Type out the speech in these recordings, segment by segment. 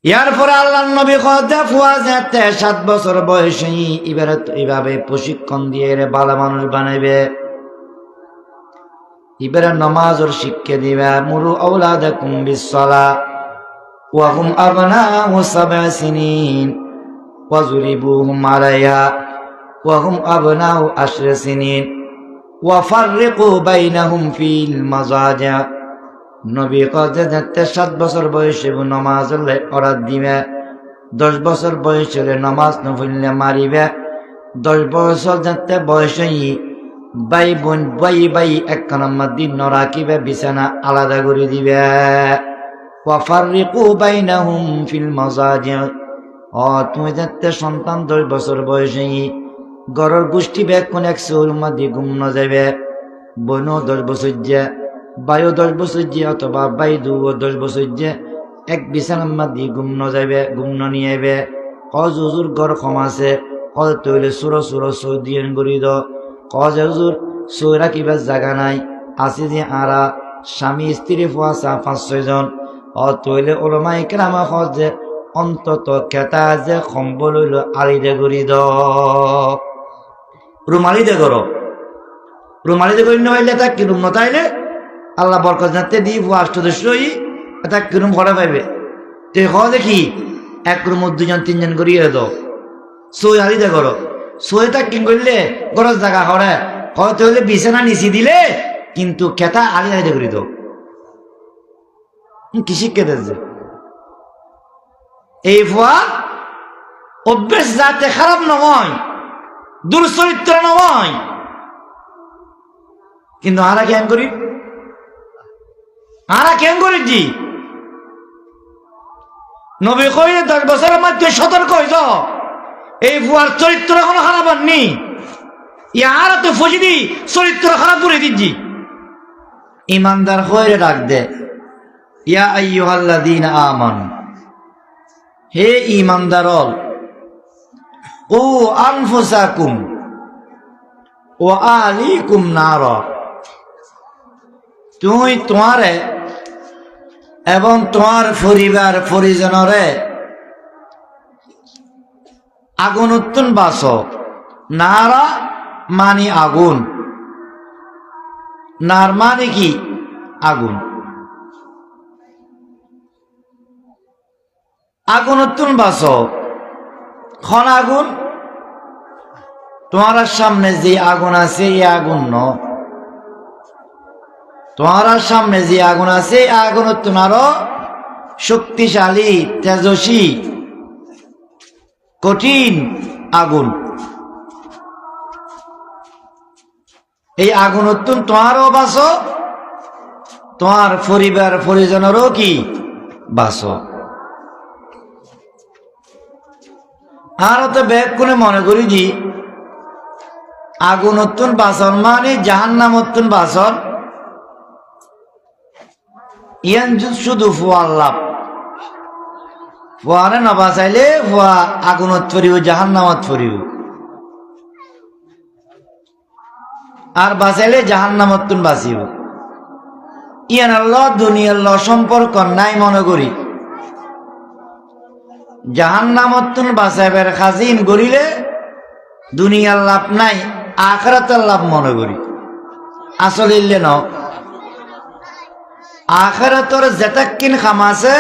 ইয়ার পরে আল্লাহর নবী কইতে ফুয়া যেতে 7 বছর বয়সে এইভাবে প্রশিক্ষণ দিয়ে রে ভালো মানুষ বানাইবে। এবারে নামাজের শিক্ষা দিবে। মুরু আওলাদাকুম বিসসালা ওয়া হুম আবনাউ 7 সিনিন ওয়াজরিবুহুম আলাইহা ওয়া হুম আবনাউ 10 সিনিন ওয়া ফাররিকু বাইনাহুম ফিল মাজাজা। নবী কইতে 7 বছর বয়সে নামাজ পড়া দিবে। 10 বছর বয়সে নামাজ না পড়লে মারিবে। 10 বছর যেতে বয়সে ভাই বোন ভাই এক নম্বর দিন রাখিবে, বিছানা আলাদা করে দিবে। ওয়া ফাররিকু বাইনাহুম ফিল মাজাজি। তুমি যেতে সন্তান 10 বছর বয়সে ঘরের গোষ্ঠী ব্যাগ কোন এক চৌর মধ্যে ঘুম ন যাবে। বোনও 10 বছর যে, ভাইও 10 বছর যে, অথবা ভাই দুও 10 বছর যে এক বিছানার মধ্যে ঘুম ন যাবে, ঘুম ন নিয়ে আইবে। কজ হুজুর ঘর কম আছে, কজ তৈলে সুরো সৌদিয়ান করি দ। কজ হুজুর সই রাখিবার জায়গা নাই, আছে যে আরা স্বামী স্ত্রী ফুয়াশা 5-6 জন। তৈলে ওলমাই কেরামা কজ যে অন্তত খেতা যে কম্বল হইল আলিদে করি দ, রুমালিদে করো। রুমালিদে করি নইলে তা কিরুম নতাইলে আল্লাহ বরকত জানতে দিই ফুয়া 8 এটা কিরম ঘরে পাইবে। তো দেখি এক রুম 2 জন 3 জন করিয়ে দাও, সই আলিদে করো। সইটা কি করলে গরজ জায়গা করে হয়তো হইলে বিছানা নিচি দিলে, কিন্তু খেতা আলিদে করে দাও। কি শিক্ষা দিচ্ছে এই ফুয়া? অভ্যেস যাতে খারাপ নয়, দুর্চরিত্র নয়, কিন্তু আরা কেন করি, জি নবী কইলে 10 বছরের মধ্যে সতর্ক হইছ, এই ফুয়ার চরিত্র এখনো খারাপ হননি। ইয়ার তো ফজিদি চরিত্র খারাপ করে দিচ্ছি। ইমানদার হয়ে ডাক দে, ইয়া আইয়ুহাল্লাযীনা আমানু, হে ইমানদারল, ও আনফুসাকুম ওয়া আহলিকুম নার, তুই তোমারে এবং তোমার পরিবার পরিজনরে আগুন উত্তন বাস। নারা মানে আগুন, নার মানে কি আগুন। আগুন উত্তন বাস খন আগুন, তোমার সামনে যে আগুন আছে এই আগুন ন, তোমার সামনে যে আগুন আছে এই আগুন উত্তন আরো শক্তিশালী, তেজস্বী, কঠিন আগুন। এই আগুন উত্তন তোমারও বাস, তোমার পরিবার পরিজনেরও কি বাস। আর তো ব্যাগ কোনে মনে করি যে আগুন উত্তন বাসন মানে জাহান্নাম উত্তন বাসন, ইয়ান শুধু ফুয়ার লাভ। ফুয়ারে না বাঁচাইলে ফুয়া আগুনত ফরিব, জাহান্নামত ফরিব, আর বাঁচাইলে জাহান্নামত বাঁচিব। ইয়ান আল্লাহ দুনিয়ার ল সম্পর্ক নাই মনে করি। জাহান্নামত বাঁচাইবার খাজিন গড়িলে দুনিয়ার লাভ নাই, আখিরাতের লাভ মনে করি। আসলে ইল্লে ন, আখিরাতের যেতাকিন খাম আছে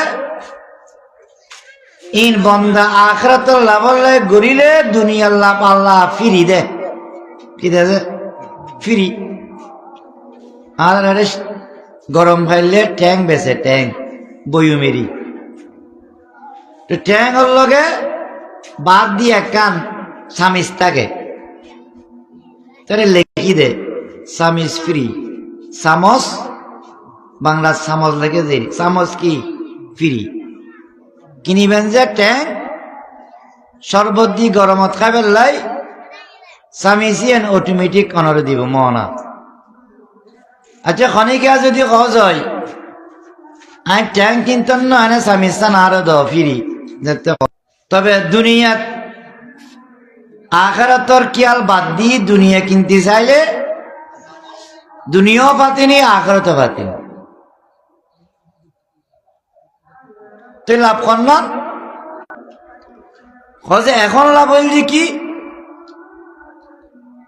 ইন বন্দা আখিরাতের লাভ গড়িলে দুনিয়ার লাভ আল্লাহ ফিরি দে, কি দে ফিরি। আর গরম খাইলে ট্যাং বেছে, ট্যাং বইও মেরি, তো ট্যাংর লগে বাদ দিয়ে কান সামিজ থাকে, তাহলে লেখি দে সামিজ ফ্রি। চামচ বাংলা চামচ লেগে যে চামচ কি ফ্রি। কিনিবেন যে ট্যাং শরবত দি গরমত খাইবেন লাই সামিজিয়ান অটোমেটিক অনরে দিব মনা। আচ্ছা খনিকা যদি সহজ হয় আমি ট্যাং কিনতেন না, এনে সামিস্তান আরো দ ফিরি। তবে দুনিয়াত আখিরাতর খেয়াল বাদ দিয়ে দুনিয়া কিনতে চাইলে দুনিয়াও পাতিনি, আখিরাতও পাতিনি। তুই লাভ কর না, হজে এখন লাভ হইল কি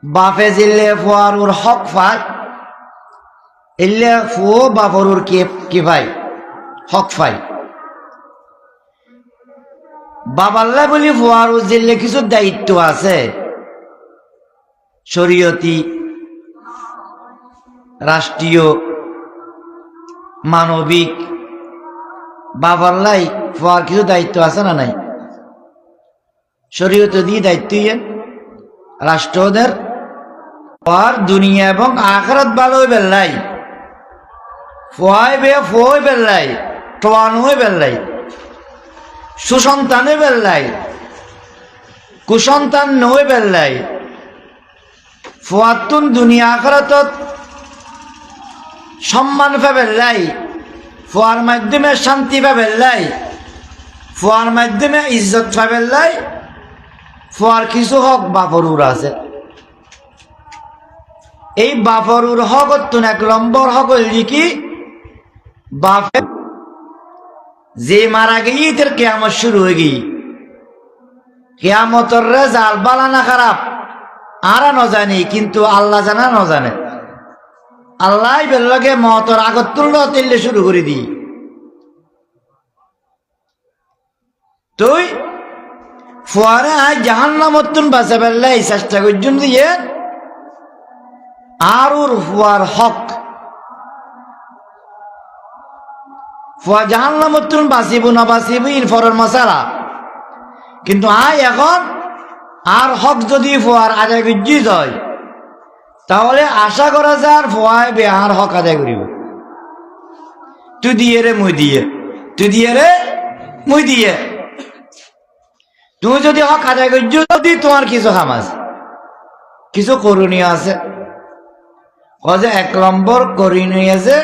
বাপে জিল্লে ফুয়ারুর হক ফাই এলে ফুও বাপরুর কি ভাই হক ফাই বাবাল্লা বলি ফুয়ারুর জিল্লে কিছু দায়িত্ব আছে শরীয়তি রাষ্ট্রীয় মানবিক বাবাল্লাই ফুয়ার কিছু দায়িত্ব আছে না নাই শরীয়ত দিয়ে দায়িত্ব রাষ্ট্রদের আর দুনিয়া এবং আখিরাত ভালো হয়ে বেল্লাই ফুয়াই বে ফুয় বেল্লাই টোয়ান হয়ে বেল্লাই সুসন্তানে বেল্লাই কুসন্তান নয় বেল্লাই ফুয়াতুন দুনিয়া আখিরাতত সম্মান পাবেল্লাই ফুয়ার মাধ্যমে শান্তি পাবেল্লাই ফুয়ার মাধ্যমে ইজ্জত পাবেল্লাই ফুয়ার কিছু হক বাপরুর আছে এই বাপরুর হক এক নম্বর হক হইল কি বাপে যে মারা গিয়ে তোর কেয়ামত শুরু হয়ে গিয়ে কেয়ামতর রেজাল্ট বালা না খারাপ আর ন জানি কিন্তু আল্লাহ জানা ন জানে আল্লাহ বেলগে মতর আগত তুললে তেললে শুরু করে দি তুই ফুয়ারে আজ জাহান্নামত তুন বাঁচা বেল্লাই চেষ্টা করছুন দিয়ে আর ওর ফুয়ার হক ফুয়া জাহান্নামত তুন বাঁচিব না বাঁচিব ইন ফরের মশালা কিন্তু আয় এখন আর হক যদি ফুয়ার আদায় গুজি যায় তাহলে আশা করা যায় আর ফুয়ায় বেহার হক আদায় করিব তুই দিয়ে রে মুই দিয়ে তুই দিয়ে রে মুই দিয়ে তুমি যদি হক আদায় করছ যদি তোমার কিছু কাম আছে কিছু করণীয় আছে যে এক নম্বর করণীয় আছে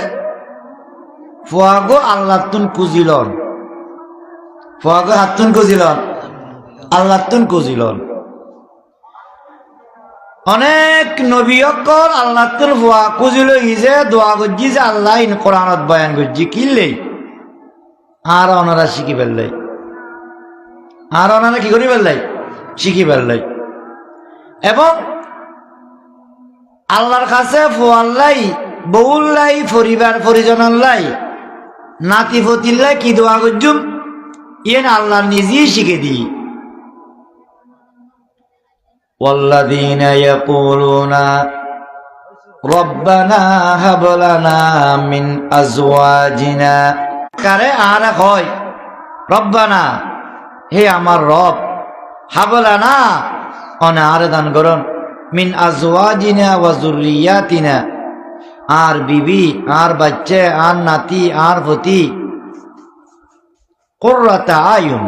ফুয়াগো আল্লাহ তুন কুজিলন ফুয়াগো হাতুন কুজিলন আল্লাহ তুন কুজিলন অনেক নবী অকল আল্লাহ তুন ফুয়া কুজিল গিয়েছে দোয়া করছি যে আল্লাহ ইন কোরআনত বয়ান করছি কিনলে আর ওনারা শিখি ফেললে আর ওনারা কি করি ফেললাই শিখি ফেললাই এবং আল্লাহর কাছে ফুয়াল্লাই বউল্লাই পরিবার পরিজনাল্লাই নাতি ফতিল্লাই কি দোয়া করছুম ইয়েন আল্লাহ নিজেই শিখে দিই والذين يقولون ربنا هب لنا من أزواجنا কারে আর হয় রব্বানা হে আমার রব হাবলানা অনার দান করুন মিন আজওয়াজিনা ওয়া যুররিয়াতিনা আর বিবি আর বাচ্চা আর নাতি আর পতি কুররাতা আয়ুন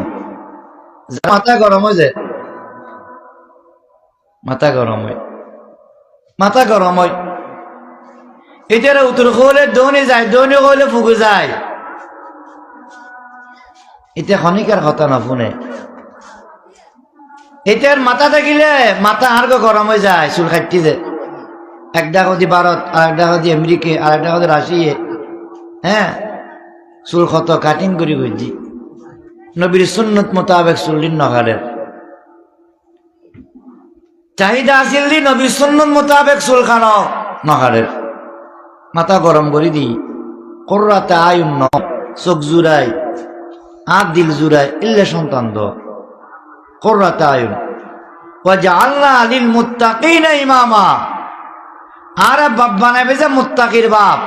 মাথা গরম হয়ে যায় মাথা গরম হয় মাথা গরম হয় এটার উত্তর হলে দৌনি যায় দৌনি হলে ফুকে যায় এটা ক্ষণিকার কথা না শুনে এটার মাথা থাকিলে মাথা আর গরম হয়ে যায় চুল খাটতি যে একটা কদি ভারত আর একটা কদি আমেরিকা আর একটা কদি রাশিয়া হ্যাঁ চুল কত কাটিং করি বুঝছি নবীর সুন্নত মোতাবেক চুল্লিন নখালের চাহিদা আসিল দি নবীর সুন্নত মোতাবেক চুল খানো নখালের মাথা গরম করে দি কোর্রাতে আয়ুন ন চোখ জুড়াই আর দিল জুড়াই ইল্লে সন্তান দ কোর্রাতে আয়ুন ওয়াজআলনা লিল মুত্তাকিনা ইমামা আর বাপ বানাইবে যে মুত্তাকির বাপ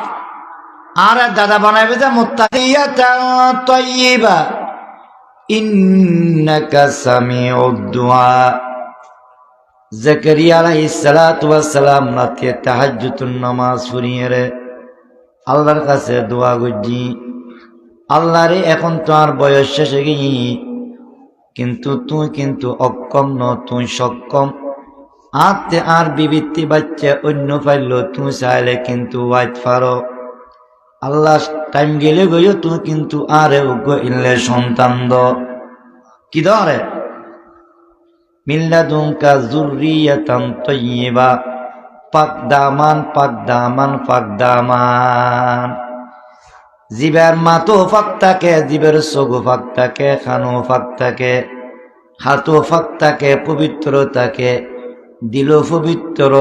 আর দাদা বানাইবে যে মুত্তাকিয়াতান তাইয়্যিবা ইন্নাকা সামিউদ দুআ জাকারিয়া আলাইহিস সালাতু ওয়াস সালাম রাতে তাহাজ্জুদুন নামাজ পড়িয়ে রে আল্লাহর কাছে দোয়া করছি আল্লাহ রে এখন তো আর বয়স শেষে গিয়ে কিন্তু তুই কিন্তু অক্ষম ন তুই সক্ষম আতে আর বিবৃতি বাচ্চা অন্য পাইল তুই চাইলে কিন্তু ওয়াইট ফারো আল্লাহ টাইম গেলে গইও তুই কিন্তু আরে ইনলে সন্তান দ কি ধরে মিল্লাদুনকা যুররিয়াতান তাইয়্যিবা পাক দামান পাক দামান পাক দামান জিবের মাতো ফাঁক থাকে জিবের চগু ফাঁক থাকে খানো ফাঁক থাকে হাতও ফাক থাকে, পবিত্র থাকে, দিল পবিত্র,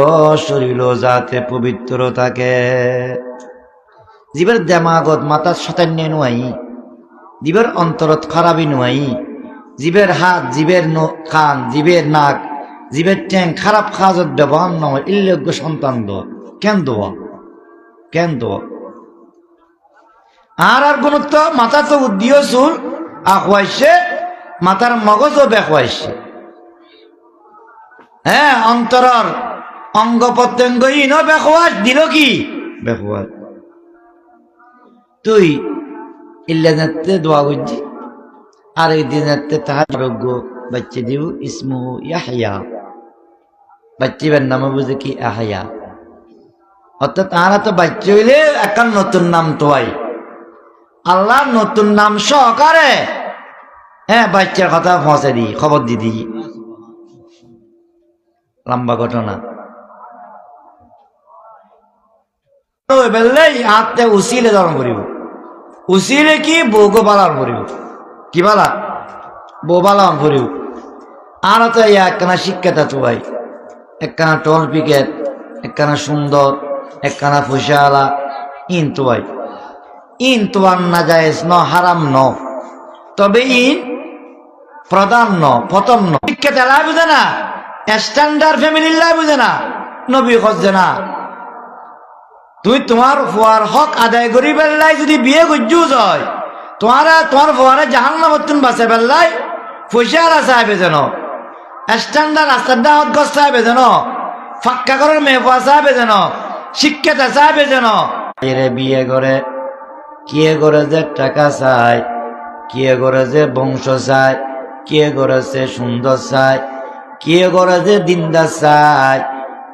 শরীর যাতে পবিত্র থাকে। জীবের দেমাগত মাথার শতান্য নুয়াই, জীবের অন্তরত খারাপই নুয়াই, জীবের হাত, জীবের কান, জীবের নাক, জীবের ট্যাং খারাপ কাজত ব্যবহার নয়। ইল্লজ্ঞ সন্তান দোয়া কেন দোয়া, কেন দোয়া? আর গুরুত্ব মাথা তো উদ্দিও চুল আখওয়াইছে, মাথার মগজও বেখওয়াইছে। হ্যাঁ, অন্তরর অঙ্গ প্রত্যঙ্গ ইনো বেখওয়াজ, দিল কি বেখওয়াজ। তুই ইল্লাতে দোয়া করছি, আর এই দিনেতে তাহার আরোগ্য বাচ্চা দিব ইসমু ইয়াহইয়া, বাচ্চিবের নামে বুঝে কি আহাইয়া, অর্থাৎ তাহারা তো বাচ্চা হইলে একটা নতুন নাম তোয়াই, আল্লাহ নতুন নাম সহকারে হ্যাঁ বাচ্চার কথা পৌঁছে দিই, খবর দিদি। লম্বা ঘটনা। হাতে উচিলে ধরণ করিব, উচিলে কি বউকে পালন করিব, কি বালা বউ পালন করিব। আর তো একখানা শিক্ষাটা তোয়াই, একখানা টল পিকেট, একখানা সুন্দর, একখানা ফুসালা ইন তোয়াই। ইন তোয়ার না যায় ন, হারাম ন, তবে ইন প্রধান ন, প্রথম ন। শিক্ষাটা লাই বুঝে না, স্ট্যান্ডার্ড ফ্যামিলির লাই বুঝে না, নবী খোঁজে না। তুই তোমার ফুয়ার হক আদায় করি বেল্লাই যদি বিয়ে গুজ্জু হয়, তোমার ফুয়ারে জাহান্নামত তুমি বাঁচে বেল্লাই ফুসালা চাইবে যেন, স্ট্যান্ডার্ড রাস্তার দাওয়াত গছ চাইবে যেন, ফাক্কা করার মেহফা চাইবে যেন, শিক্ষাটা চাইবে যেন। বিয়ে করে কে করে যে টাকা চায়, কে করে যে বংশ চায়, কে করেছে সুন্দর চায়, কে করে যে দিনদার চায়।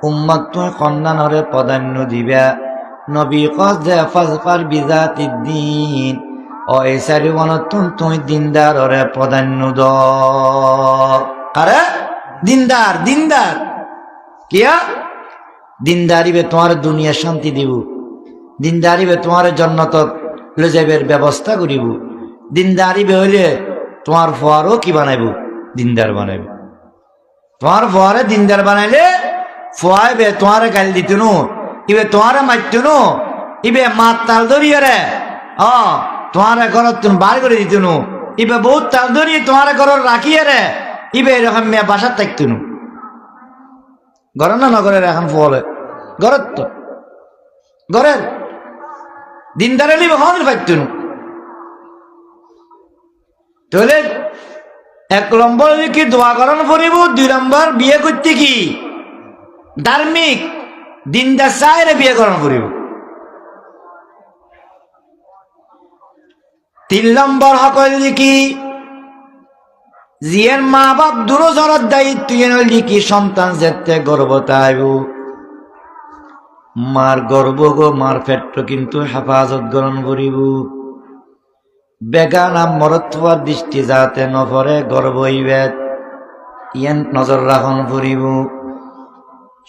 উম্মত তুই কন্যানরে প্রাধান্য দিবা। নবী কস যে ফাজফার বিজাতিদ দিন, ও এই চারিবনত তুই দিনদাররে প্রাধান্য দ। আরে দিনদার, দিনদার কিয়া দিনদারিবে তোমার দুনিয়া শান্তি দিব, দিনদারিবে তোমার জন্নত লজাইবের ব্যবস্থা করিব, দিনদারিবে হইলে তোমার ফোয়ারও কি বানাইব, দিনদার বানাইব। তোমার ফোয়ারে দিনদার বানাইলে ফোয়াইবে তোমার গাল দিত নো, ইবে তোমার মারত নো, ইবে মাত তাল ধরিয়ে রে তোমার ঘরত তুমি বার করে দিত নো, ইবে বহুত তাল ধরিয়ে তোমার ঘর রাখিয়ে রে, ইবে এরকম মেয়ে বাসার থাকত নো। ঘর না নগরের এখন ফলে ঘরের তো ঘরের দিনদারে লিবে হন পাইত নো। তাহলে এক নম্বর কি দোয়া করান করিব, দুই নম্বর বিয়ে করতে কি ধার্মিক দিনদার চাইরে বিয়ে করান করিব, তিন নম্বর হকল কি জিয়ের মা বাপ দুরজনের দায়িত্ব কি সন্তান যেতে গর্ভতাইব, মার গর্ব গো মার পেট কিন্তু হেফাজত গ্রহণ করিব। বেগানা মরত্বার দৃষ্টি যাতে নপরে গর্ব হইবে ইয়ান নজর রাখন ফুরিব।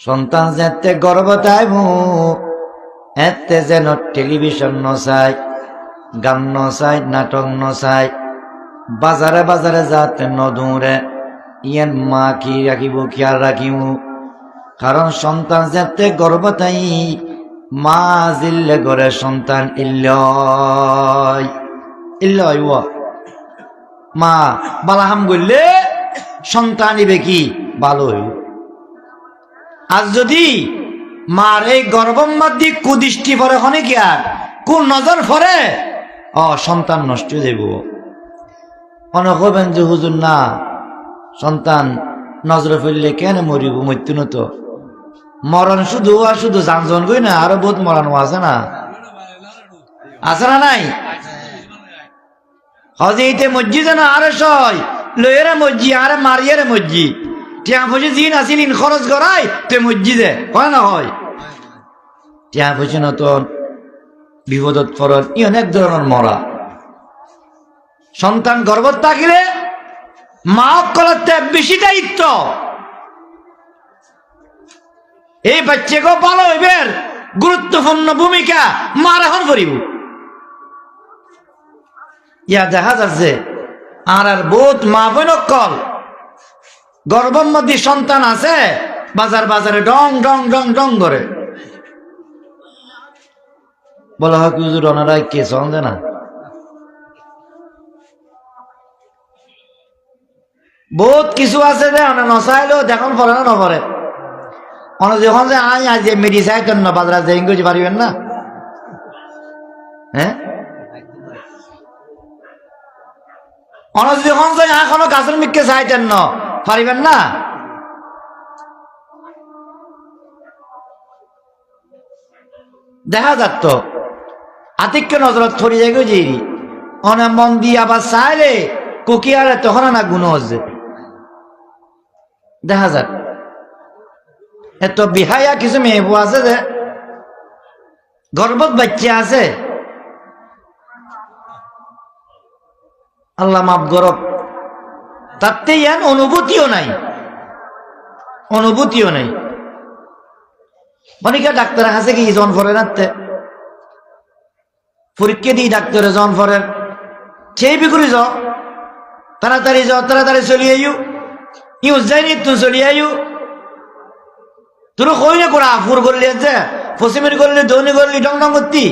সন্তান যেতে গর্ভতাইব এতে যেন টেলিভিশন নচাই, গান নচাই, নাটক নচাই, বাজারে বাজারে যাতে নদৌড়ে ইয়ান মা কি রাখিব, খেয়াল রাখিব। কারণ সন্তান যেতে গর্ভতাই মা জিল্লে গড়ে সন্তান ইল্লয় ইল্লয় মা বালাহাম করলে সন্তান ইবে কি ভালো হইব। আর যদি মার এই গর্ভমাদি কুদৃষ্টি পরে হনে কি আর কোন নজর পরে সন্তান নষ্ট হয়ে যাব। অনেক হবেন যে হুজুর না সন্তান নজরে ফেললে কেন মরিব, মৃত্যু তো মরণ শুধু আর শুধু জানজন কই না, আরো বহুত মরণ আছে না, আছে না নাই? হজিতে মসজিদ না আরে সয় লয়েরে মসজি আরে মারিয়ারে মসজি টিয়া পয়সা জিন আসিল ইন খরচ করাই তে মসজিদে হয় না হয়। টিয়া পয়সা নতুন বিপদত ফরত ই অনেক ধরনের মরা। সন্তান গর্ভত থাকিলে মা অকলতে বেশি দায়িত্ব। এই বাচ্চাকে ভালো হইবের গুরুত্বপূর্ণ ভূমিকা মার এখন করিব। ইয়া দেখা যাচ্ছে আর বহুত মা বোন অকল গর্ভের মধ্যে সন্তান আছে, বাজার বাজারে ডং ডং ডং ডং করে বলা হয়, হুজুর ওনারা কে চলে না। বহুত কিছু আছে যে অনেক নচাইলেও দেখুন পরে না নপরে। অনেক যখন যে আই আজ মেডিসাইন না বাজার যে ইংরেজি পারিবেন না, হ্যাঁ অনেক যখন যে এখনো গাছের মিককে চাইতেন না পারিবেন না। দেখা যাত আতিক্য নজরত ছড়ি যায় যে অনেক মন দিয়ে আবার চাইলে কুকিয়ারে তখন না গুণ হচ্ছে দেখা যাক। এত বিহাইয়া কিছু মেয়ে আছে যে গর্ভত বাচ্চা আছে, আল্লাহ মাফ গরব, তাতে ইয়ান অনুভূতিও নাই, অনুভূতিও নাই। অনেকে ডাক্তার আছে কি জন ফরে নাতে পরীক্ষা দিই ডাক্তারে জন ফরের সেই বিকুরি যাও তাড়াতাড়ি চলি আইউ ইউ যাইনি তুই চলি আইউ তোর কই না করা ফুর করলি যে পশ্চিমের করলি দৌনি করলি ডং ডং করতি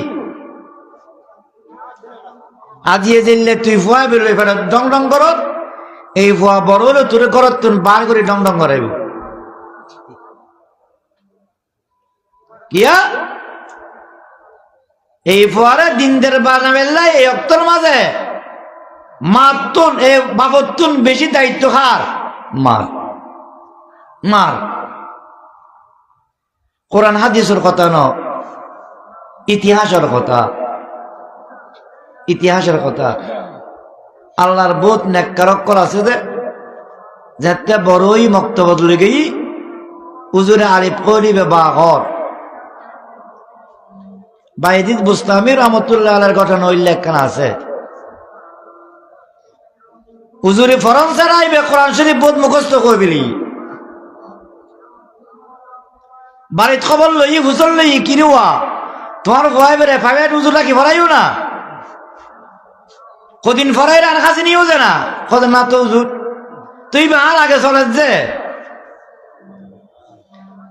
আজিয়ে জিললে তুই ফুয়া বেরোলে ফেরত ডং ডং কর, এই ফুয়া বড় হলো তোর করত তুই বার করে ডং ডং করাইব কিয়া। এই ফুয়ারে দিনদের বানাবেল্লা এই অক্তর মাঝে মাতুন এ বাবতুন বেশি দায়িত্ব হার মার মার। কোরআন হাদিসের কথা ন, ইতিহাসের কথা, ইতিহাসের কথা। আল্লাহর বহুত নেককারক আছে যে যাতে বড়ই মক্তবত লেগেই হুজুরে আলিফ করিবে বা হর বাইদিদ বুস্তামি রহমতুল্লাহ আলাইহির ঘটনা উল্লেখ করা আছে। হুজুরে ফরান্সে আইবে কোরআন শরীফ বহুত মুখস্থ করবিলি, বাড়িত খবর লই হুজুর লই কিনুয়া তোমার ভয় বেড়ে ফাইভেট হুজুরটা কি ফরাইও না, কদিন ফরাই রান খাসি নিয়েও যে না কদিন না তো হুজুর তুই ভাল আগে চলে যে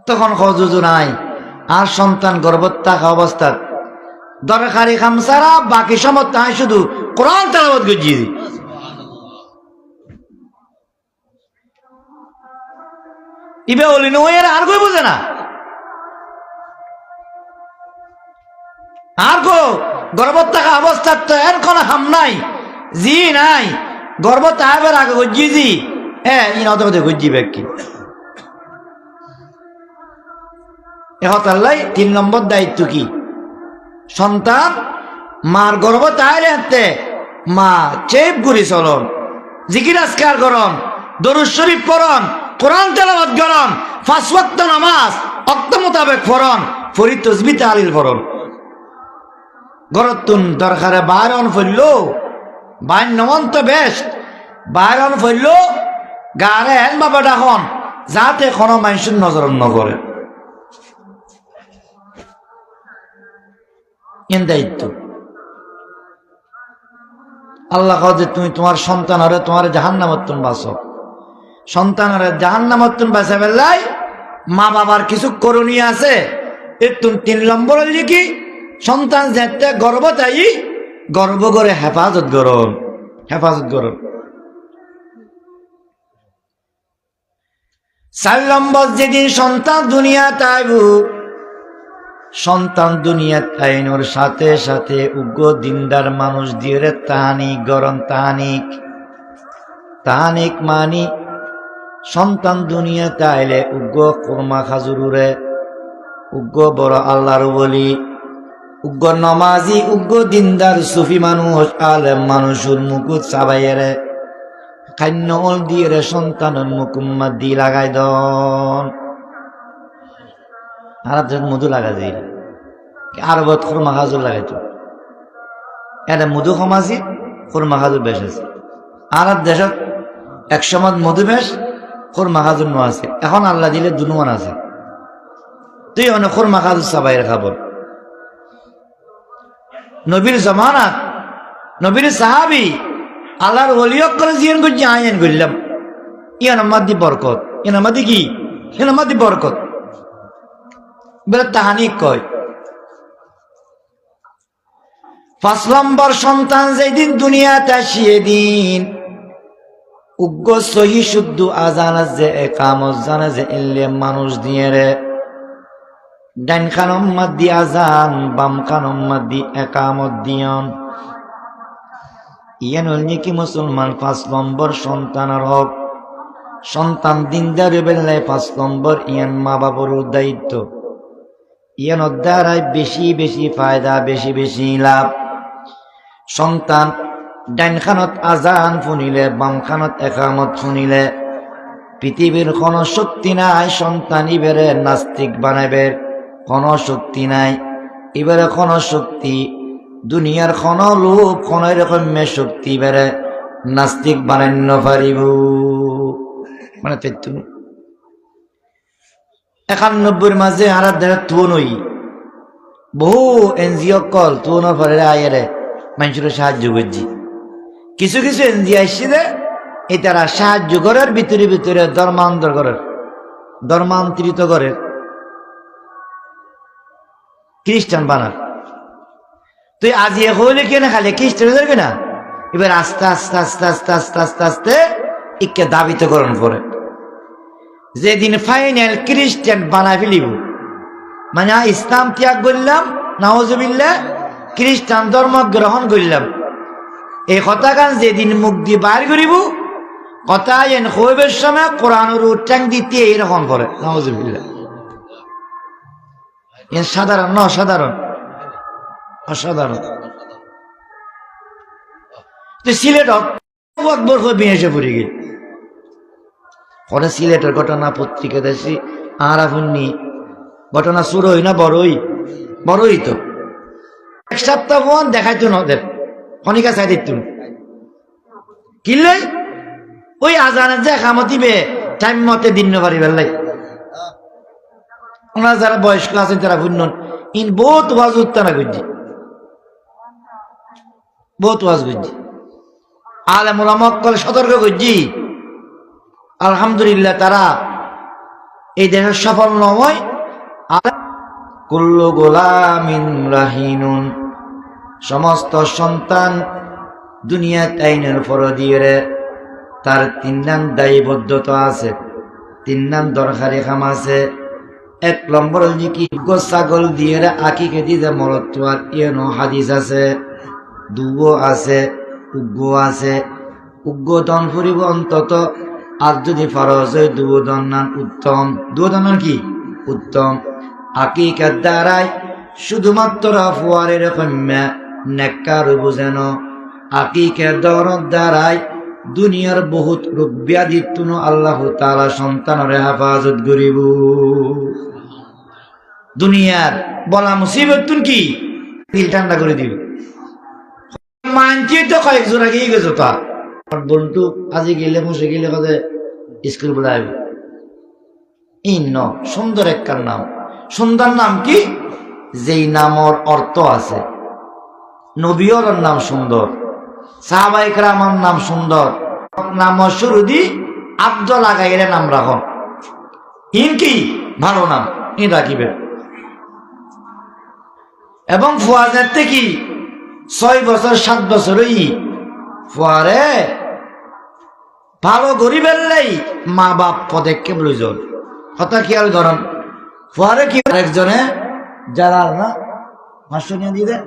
তখন খজুজু নাই। আর সন্তান গর্ভত থাকা অবস্থা দরকারি খাম ছাড়া বাকি সময় তাই শুধু কোরআন তেলাওয়াত করছি। ইবে বলি নয়ের আর কই বুঝে না, আর কো গর্ভত থাকা অবস্থা তো এর কোনো হাম নাই জি নাই, গর্ভত আইবার আগে গজ্জি জি ই নত গজ্জি ব্যক্তি এহতাল্লাই। 3 নম্বর দায়িত্ব কি, সন্তান মার গর্ভত আইলে হাতে মা চেপ গুড়ি চলন, জিকির আজকার করন, দরুদ শরীফ পড়ন, কোরআন তেলাওয়াত করন, 5 ওয়াক্ত নামাজ অক্ত মোতাবেক পড়ন, ফরি তসবিহ তাহলিল পড়ন। গরতুন দরকারে বাইরন ফেললো বাইন নমন তো বেশ বাইরন ফেললো গারে হেন বাবা ডাখন যাতে কোনো মানুষের নজর নকরে এন দায়িত্ব। আল্লাহ কাজে তুমি তোমার সন্তানরে তোমার জাহান্নামত্তুন বাঁচো, সন্তানরে জাহান্নামত্তুন বাঁচা বেলাই মা বাবার কিছু করণীয় আছে। এর 3 নম্বর লিখি সন্তান যেতে গর্ব তাই গর্ব করে হেফাজত করুন, হেফাজত করুন। 4 নম্বর যেদিন সন্তান দুনিয়াতে আইব, সন্তান দুনিয়াতে আইনোর সাথে সাথে উগ্র দিনদার মানুষ দিয়ে তাহানিক গরম তাহানিক তাহানিক মানি সন্তান দুনিয়াতে আইলে উগ্র কোরমা খাজুরে উগ্র বড় আল্লাহর বলি উগ্র নমাজি উগ্র দিনদার সুফি মানুষ আলেম মানুষের মুকুট চাবাইয়েরে খান্য ওল দিয়ে রে সন্তানের মুকুম্মা দি লাগাই দন আর মধু লাগা যায় আর বহুত খুরমা খাজুর লাগাইতো এটা মধু সমাজি খুরমা খাজুর বেশ আছে। আর দেশত 100 মত মধু বেশ খুরমা খাজুর ন আছে। এখন আল্লাহ দিলে দুনুমান আছে, তুই অনেক খুরমা খাজুর চাবাইয়ের খাবর। নবীর জমানাত নবীর সাহাবি আল্লাহর ওলিয়ক করে জিয়ান করছি আইন করলাম ইয়ান মাদি বরকত, ইয়ান মাদি কি, ইয়ান মাদি বরকত। বলে তাহানি কয় 5 নম্বর সন্তান যেদিন দুনিয়াতে আসিয়ে দিন উগ্র সহি শুদ্ধ আজান যে একামত জানে যে ইল্লে মানুষ দিয়ে রে ডাইন খানম মাদি আজান বাম খানম মাদি একামত দিয়ন ইয়ান হল কি মুসলমান 5 নম্বর সন্তানের হক। সন্তান দিনদারি বেলায় 5 নম্বর ইয়ান মা বাবার দায়িত্ব। ইয়ান দ্বারাই বেশি বেশি ফায়দা, বেশি বেশি লাভ। সন্তান ডাইন খানত আজান শুনিলে বাম খানত একামত শুনিলে পৃথিবীর কোন শক্তি নাই সন্তান ইবেরে নাস্তিক বানাবে, কোন শক্তি নাই। এবারে কোন শক্তি দুনিয়ার কোন লোক কোন রকমের শক্তি বেড়ে নাস্তিক বানান্য পারিব মানে 91 মাঝে আর তুই বহু এনজিও কল তুন পরে আয়েরে মানুষের সাহায্য করছি। কিছু কিছু এনজিও আসছে যে এই তারা সাহায্য করার ভিতরে ভিতরে ধর্মান্তরিত করার খ্রিস্টান বানার। তুই আজ এ হইলে কেন খালি খ্রিস্টান ধরবে না, এবার আস্তে আস্তে আস্তে আস্তে আস্তে আস্তে আস্তে ইকে দাবিতকরণ করে। যেদিন ফাইনাল খ্রিস্টান বানাই ফেলিব মানে ইসলাম ত্যাগ করলাম নাউজুবিল্লাহ খ্রিস্টান ধর্ম গ্রহণ করলাম, এই কথাখান যেদিন মুখ দিয়ে বাইর করিব কথা এন হইবের সময় কোরআনের উচ্চাং দিতে এরকম করে নাউজুবিল্লাহ। এন সাধারণ না অসাধারণ? অসাধারণ। তো সিলেট আকবর হয়ে এসে পড়ে গেল পরে সিলেটের ঘটনা পত্রিকা দেখছি আর আপনি ঘটনা শুরু হই না বড়ই বড়ই তো 1 সপ্তাহ ফোন দেখাইতো না ওদের খনিকা চাই দিত কিনলে ওই আজানের যে খামত দিবে টাইম মতে দিন পারি বেলাই। ওনারা যারা বয়স্ক আছেন তারা শুনন ইন বহুত ওয়াজ উত্তানা করছি, বহুত ওয়াজ করছি, আলেম ওলামা সতর্ক করছি। আলহামদুলিল্লাহ তারা এই দেশের সফল নয়। কুল্লু গোলামিন রাহিনুন, সমস্ত সন্তান দুনিয়া আইনের ফরদিয়ে তার 3 নাম দায়বদ্ধতা আছে, 3 নাম দরকারি কাম আছে। 1 নম্বর হল কি ছাগল দিয়ে আকিকে দিয়ে মরত ইয়েনো হাদিস আছে, দুগো আছে, উগ্র আছে। উগ্র দন ফুরিব অন্তত আর যদি ফরজ হয় দুদন নাম উত্তম, দুদন কি উত্তম। আকিকার দ্বারাই শুধুমাত্র ফুয়ারের কন্যা নেককার বুঝেন, আকিকার দরদ দ্বারাই দুনিয়ার বহুত রোগ ব্যাধি তুনো আল্লাহ তাআলা সন্তানের হেফাজত করিব। দুনিয়ার বলা মুসিবত তুন কি দিল ঠান্ডা করে দিব। মানছি তো কয়েক জোড়া গিয়ে গেছো তা বন্ধু আজি গেলে বসে গেলে কথা স্কুল বলে আসবে ইন সুন্দর একটা নাম। সুন্দর নাম কি? যেই নামর অর্থ আছে। নবীর নাম সুন্দর, সাহাবায়ে কেরামের নাম সুন্দর, নাম শুরু দি আব্দ লাগাইলে নাম রাখো ইন কি ভালো নাম ইন রাখিবে। এবং ফুয়াজের থেকে 6 বছর 7 বছরই ফুয়ারে ভালো গরিবের লাই মা বাপ পদক্ষেপ লইজন কথা খেয়াল করেন। ফুয়ারে কি একজনে জালাল না 500 নিয়ে দিয়ে দেয়,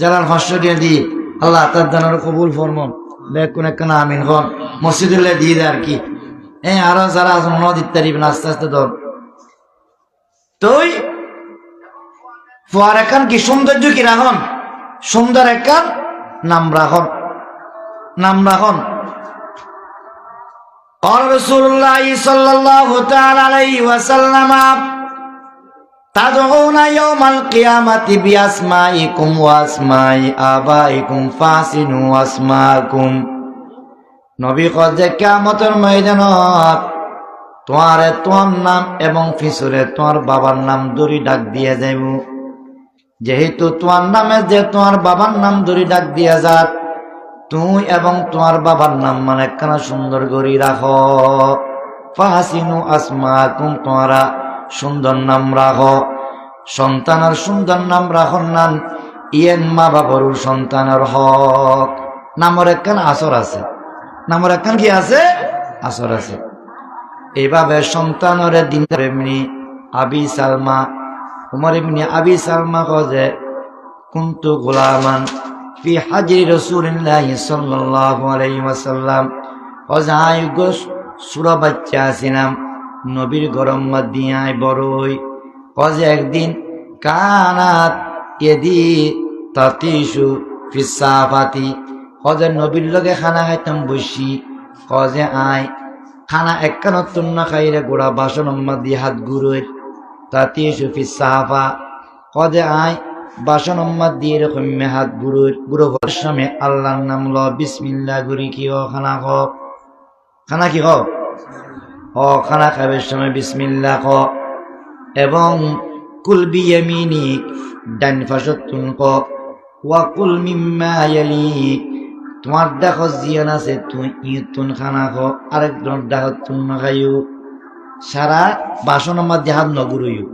জালাল 500 নিয়ে দিয়ে আল্লাহ তার দানের কবুল ফরমান কোন একটা আমিন হন মসজিদুল্লাহ দিয়ে দেয় আর কি। আরো যারা আছে মনে দিতে পারিবেন আস্তে আস্তে ধর। তুই ফুয়ার একান কি সৌন্দর্য কি রাখন, সুন্দর একান নাম রাখন, নাম রাখন। রাসূলুল্লাহ সাল্লাল্লাহু তাআলা আলাইহি ওয়াসাল্লাম তাদউনা ইয়াউমাল কিয়ামাতি বিআসমাইকুম ওয়া আসমাই আবাইকুম ফাসিনু আসমাকুম। নবী কয় যে কিয়ামতের ময়দানত তোমার নাম এবং পিছনে তোমার বাবার নাম ধরে ডাক দিয়ে যাইব। যেহেতু তোমার নামে যে তোমার বাবার নাম ধরে ডাক দিয়া যাক তুই এবং তোমার বাবার নাম মানে একখানা সুন্দর করে রাখো। ফাহাসিনু আসমাকুম, তোমারা সুন্দর নাম রাখো। সন্তানের সুন্দর নাম রাখন নান ইয়েন মা বাবার সন্তানের হক। নামের একখান আসর আছে, নামের একখান কি আছে, আসর আছে। এইভাবে সন্তানের দিন এমনি আবি সালমা, উমর ইবনে আবি সালমা কজে কুনতু গোলামান ফি হাজরি রাসূলিল্লাহি সাল্লাল্লাহু আলাইহি ওয়াসাল্লাম, কজে আই গোস সুরা বাচ্চা আছিলাম নবীর গরম মদিনায় বড়ই। কজে একদিন কানাত ইয়েদি তাতিশু ফি সাফাতি, কজে নবীর লগে খানা খাইতাম বসি। কজে আই খানা একখানত তুন্না খাইরে গোড়া বাসন দিয়ে হাত গুড়োয় তাতিশু ফি সাফা, কজে আই বাসন দিয়ে এরকম হাত গুড়োয় গুড়ো সময় আল্লাহর নাম ল বিসমিল্লাহ গুড়ি কি হ খানা খ, খানা কি হ ও খানা খাবের সময় বিসমিল্লাহ খ। এবং কুল বিয়ামিনিক, ডান ফাশতুন ক, ওয়া কুল মিম্মা ইয়ালিক, তোমার দেখো জিয়ান আছে তুই ইতুন খানা খ, আরেকজন দেখো তুন না খাইও। সারা বাসন মধ্যে হাত নগুরইও।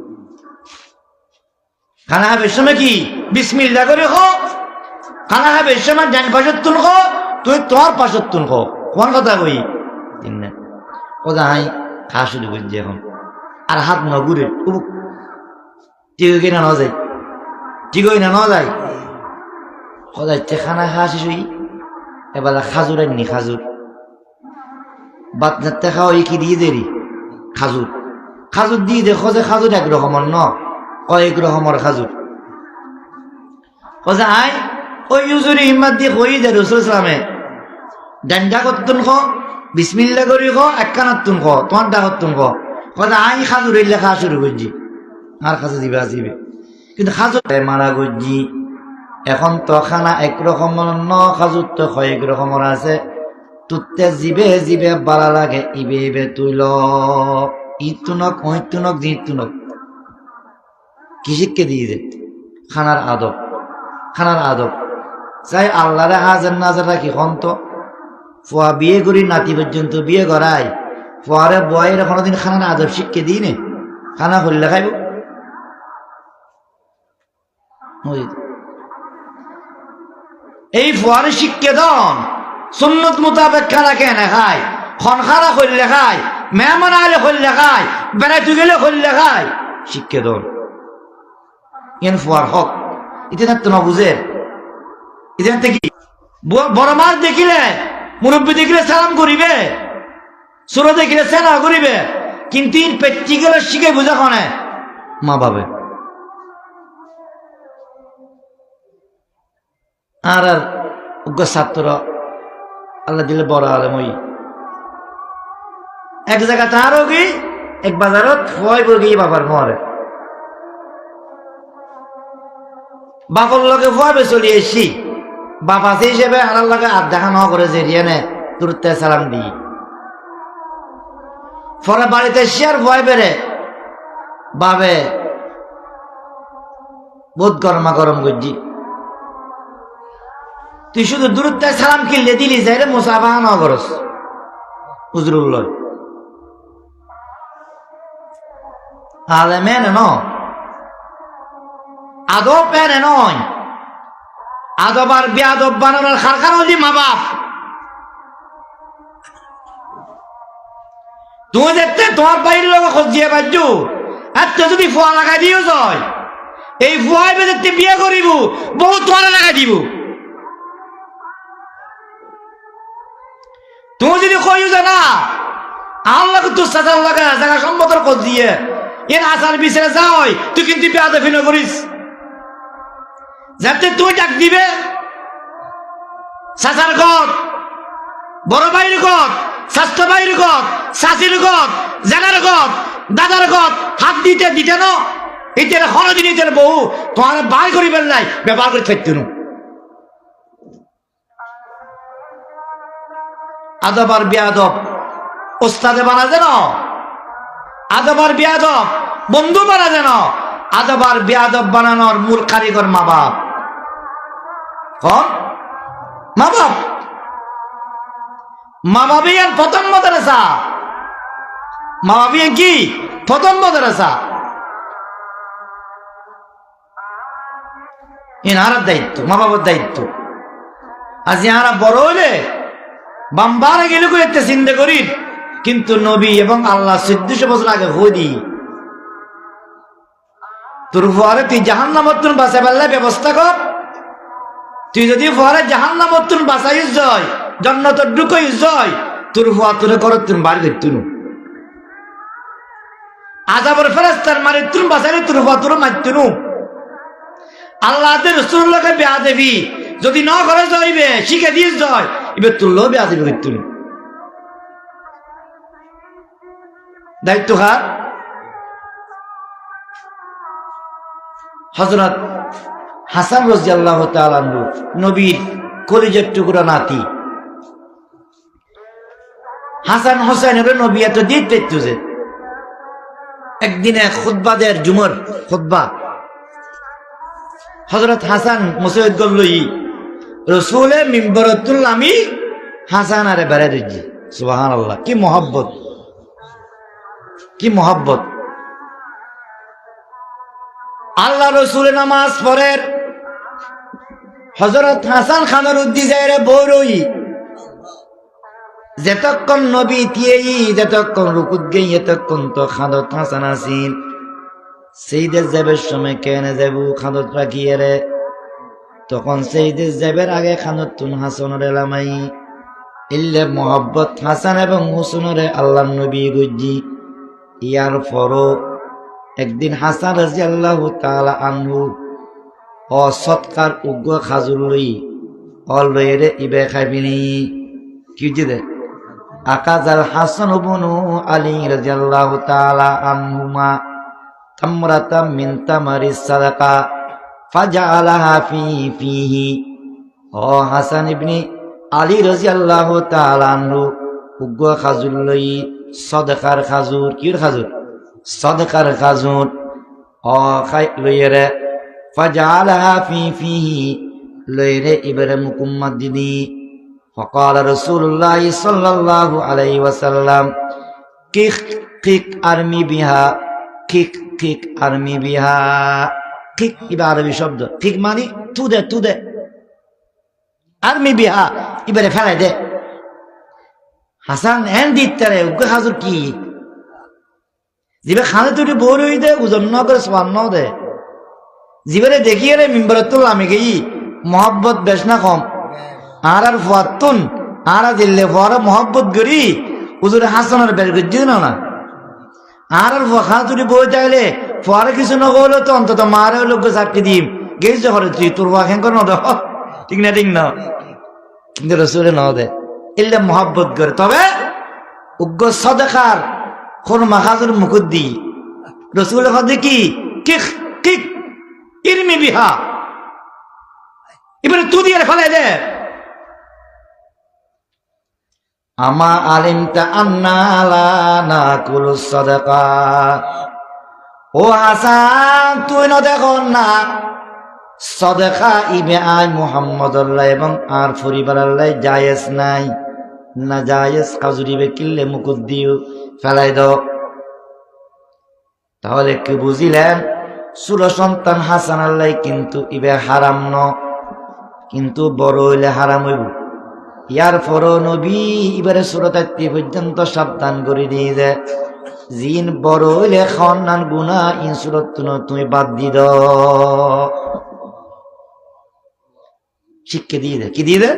খানা খাবের সময় কি বিসমিল্লাহ করে খো, খানা খাবের সময় ডান ফাশতুন খ, তুই তোমার পাশতুন খ। কোন কথা কই তিন না ওদা হাই খা শুরু করছি এখন, আর হাত নগুরে ঠিক হই না, ন যায় ঠিক হই না, ন যায় সদাইতে খানা খাওয়া শেষ হই। এবার খাজুর আননি, খাজুর বাদ নাতে খাওয়া কি দিয়ে দেরি খাজুর, খাজুর দিয়ে দেখো যে খাজুর এক রকমের ন, কয়েক রকমের খাজুর। কজে আই ওই ইউজুরি হিম্মত দিয়ে কই দে রসুল ইসলামে ডান্ডা করতুন খ, বিসমিল্লাহ করি খ, একখানাতুন খ, তোমার ডাকতুন খ। কজে আই খাজুর এলে খাওয়া শুরু করছি, আর খাজু দিবে আসিবে, কিন্তু খাজুর মারা করছি। এখন তো খানা একরকমের ন, খাজুর তো কয়েক রকমের আছে। তুতে জিবে জিবে বালা লাগে, ইবে ইবে তুইল ইতুনক ওই তুনক জি তুনক কি শিখকে দিয়ে দে খানার আদব, খানার আদব। চাই আল্লাহরে হাজার নাজার রাখি হন্ত ফুয়া বিয়ে করি নাতি পর্যন্ত বিয়ে করাই, ফুয়ারে বয়ের কোনোদিন খানার আদব শিখকে দিই নে, খানা করলে খাইব। এই ফুয়ারে শিখকে দন সুন্নত মোতাবেক খানা কেনে খায়, খন খানা করলে খায়, মেহমান আলে করলে খায়, বেড়াইতে গেলে করলে খায়, শিখকে দন এন ফুয়ার হক। ইতিহাস তো না বুঝে, ইতিহাস কি বড় মাছ দেখিলে মুরব্বী দেখিলে সালাম করিবে, ছোট দেখিলে সেনা করিবে, কিন্তু প্র্যাকটিক্যাল শিখে বুঝা কনে মা বাবে। আর আর উগ্র ছাত্র আল্লাহ দিলে বড় আলেম ওই এক জায়গা তাহারও কি এক বাজারত ফয় বর্গি বাবার মরে বাপর লগে ফয়াবে চলি এসছি, বাপ আছে হিসেবে আনার লগে আর দেখা ন করে যে রিয়ানে দূরত্বে সালাম দিই। পরে বাড়িতে শিয়ার ভয় বেড়ে বাবে বহুত গরমা গরম করছি, তুই শুধু দূরত্বে সালাম কিনলে দিলি যাই রে মুসাফাহা ন করস হুজুরুল আলে মেনে ন আদব মেনে নয়। আদব আর বেআদব বানানোর খারখার হলি মা বাপ। তুমি দেখতে তোমার বাড়ির লোক খোঁজিয়ে পাইছো, এত যদি ফুয়া লাগাই দিও যায়, এই ফুয়াই দেখতে বিয়ে করিব বহুত তোমার লাগাই দিব। তুমি যদি কইও যে না আল্লাহ তোর সাজার লাগা জায়গা সম্মতর খোঁজ দিয়ে এর আচার বিচারে যাই, তুই কিন্তু বেআদবি না করিস। যাতে তুই ডাক দিবে চাচার ঘর, বড় ভাইয়ের ঘর, স্বাস্থ্য ভাইয়ের ঘর, চাচির ঘর, জানার ঘর, দাদার ঘর হাত দিতে দিতে ন এটার হরদিন এটার বহু তোমার বাই করিবেন নাই ব্যবহার করে থাকতে ন। আদব আর বেয়াদব ওস্তাদে বানা যেন, আদব আর বেয়াদব বন্ধু বানা যেন, আদব আর বেয়াদব বানানোর মূল কারিগর মা বাপ। মা বাপ মা বাবিয়ার প্রথম মাদ্রাসা, মা বাবিয়া কি প্রথম মাদ্রাসা, এনার দায়িত্ব, মা বাবার দায়িত্ব। আজ ইহারা বড় হইলে বাম্বারে গেলে করতে চিন্তা করি, কিন্তু নবী এবং আল্লাহ 1400 বছর আগে হদি তোর ফুয়ারে তুই জাহান্নামত বাঁচা পারলে ব্যবস্থা কর। তুই যদি ফুয়ারে জাহান্নামত বাঁচাই যায়, জান্নাতের ঢুকাই যায়, তোর ফুয়া তোরে করত তুমি বাড়ি দেখতুন আযাবের ফেরেশতার মারি তুমি বাঁচাইলে তোর ফুয়া তোর মারতুন। আল্লাহদের রাসূলকে বেয়াদবি যদি না করে যাইবে শিখে দিয়ে যায়, এবার তুললো বেয়াদবি করতুন। দায়িত্ব কার? হযরত হাসান রাদিয়াল্লাহু তাআলা আনহু, নবীর কলিজার টুকরা নাতি। হাসান হোসেনের নবী এত দিত পেতো যে একদিনে খুতবা দেয়, জুমার খুতবা। হযরত হাসান মুসাইদ গল্লই রাসূলে মিম্বরতুল আমি হাসান আরে বেড়ে দিচ্ছি। সুবহানাল্লাহ, কি মোহাব্বত, কি মোহাব্বত। আল্লাহ রসুল নামাজ পড়ের হযরত হাসান খানের উদ্দিজারে বড়ই যেতক্ষণ নবী তিয়েই, যেতক্ষণ রুকুত গেই, এতক্ষণ তো খাদত হাসান আসিন। সেই দেশ যাবের সময় কেনে যাবো খাদত রাখিয়ে রে, তখন সেই দেশ যাবের আগে খাদত তুন হাসানের এলামাই ইল্লে মোহাব্বত হাসান এবং হুসেনরে আল্লাহ নবী গুজি। ইয়ার পরও একদিন হাসান রাদিয়াল্লাহু তাআলা আনহু অসৎকার উগ্র খাজুর লই অলরে ইবে খাইবিনি কি দিদে আকাজাল হাসান ইবনু আলী রাদিয়াল্লাহু তাআলা আনহুমা তামরাতাম মিন তামারিস সাদাকা ফাজআলাহা ফিহি। ও হাসান ইবনে আলী রাদিয়াল্লাহু তাআলা আনহু উগ্র খাজুর লই সাদাকার খাজুর, কি খাজুর? সাদাকার খাজুর ও খাই লইরে ফাজআলাহা ফিহি লইরে ইবরে মুকুম্মাদ দিদি। فقال رسول الله صلى الله عليه وسلم কিক কিক আরমি বিহা, কিক কিক আরমি বিহা। কিক ইবা আরবি শব্দ, কিক মানে তুদে তুদে, আরমি বিহা ইবারে ফেলাই দে। হাসান এন দিতারে উগ্র খাজুর কি জিবে খানে তুই বড় হই দে, ওজন ন করে সমান ন দে। জিবারে দেখিয়ে রে মিম্বরতুল আমি গেই মোহাব্বত বেশ না কম। আর আর ফুয়াতুন আর দিল্লে ফুয়ারা মোহাব্বত করি হুজুরে হাসানের বের করছি না না। আর আর ফুয়া খানা তুই বই চাইলে ফুয়ারে কিছু না করলে তো অন্তত মারে লোক চাপকে দিম গেছ করে তুই তোর ফুয়া খেন করে ন দে, ঠিক না? ঠিক না, কিন্তু রসুলে ন দে ইল্লে মোহাব্বত করে। তবে উগ্র সদেখার কোন মাখাজুর মুকুদ দি রসুলের হদে কি কিক কিক ইরমি বিহা, এবারে তু দিয়ে ফেলে দে। আমা আলিমতা আন্না লা নাকুলু সাদাকা। ও হাসান, তুই না দেখো না সাদাকা ইবে আই মুহাম্মদুল্লাহ এবং আর পরিবার আল্লাহ জায়েজ নাই, না জায়েজ খাজুরিবে কিল্লে মুকুদ দিও ফেলাই দাও। তাহলে কি বুঝিলেন? সুর সন্তান হাসান আল্লাহ কিন্তু ইবে হারাম ন, কিন্তু বড় হইলে হারাম হইব। ইয়ার পর নবী এবারে সূরা পর্যন্ত সাবধান করে দিয়ে দেয়, জিন বড় হইলে খাওয়ান গুনাহ ইন সূরত তুমি বাদ দি দাও। শিক্ষা দিয়ে দে, কি দিয়ে দে?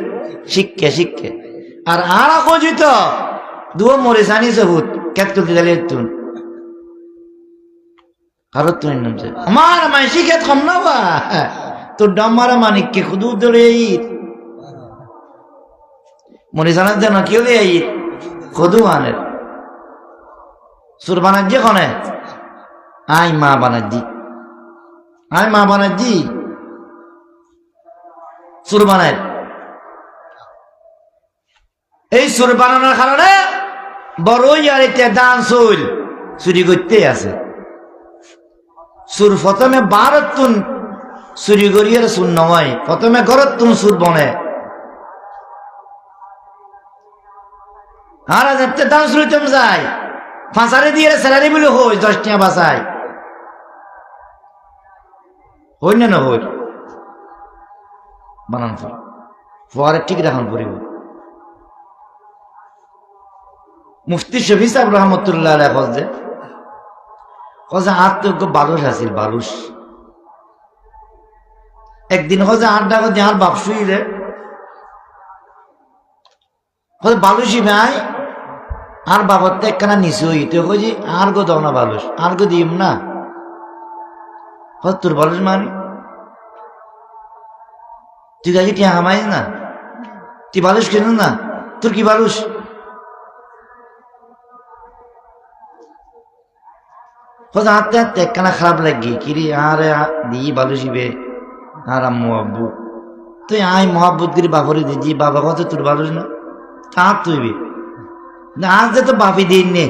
শিক্ষা শিক্ষা। আর আর খোঁজিত দুও মরে জানি সবুত কেত করতে দিলে তুন কারো তুই নামছে আমার মাইসি খেত কম না বা তোর ডামারা মানিককে খুদু ধরে মনে জানার জন্য কেউ এই খুদু আনের সুর বানাজ্জি কনে আই মা বানাজ্জি, আই মা বানাজ্জি সুর বানায়। এই সুর বানানোর কারণে বড়ই আর এটা দান চুল চুরি করতে আছে। সুর প্রথমে বারতুন চুরি করিয়ে সুর নয়, প্রথমে ঘরতুন সুর বনে। আর যাতে দাম শুরুতম যায় ফাঁসারে দিয়ে স্যালারি বলে হই 10 টাকা বাঁচায় হই না হই বানান ফোয়ারে ঠিক রাখান করিব মুফতি শফি সাহেব রহমতুল্লাহ আলাইহি হজে আত্মজ্ঞ বালুস আছিল বালুস একদিন হজে আড্ডা করে আর বাপ শুই রে হজে বালুসি ভাই আর বাবার তো একখানা নিচে হই তো কই আর গো দাও না বালুস আর গো দিম না হজ তোর বালুস মানি তুই গাড়ি টিয়া হামাইস না তুই বালুস কেন না তোর কি বালুস হজে হাঁটতে হাঁটতে একখানা খারাপ লাগি কিরি আরে দিই বালুসিবে আর আম্মু আব্বু তুই আই মহাব্বত করি বাপরে দিজি বাবা কত তোর বালুস না তাঁত তুইবি আজ যে তো বাপি দিন নে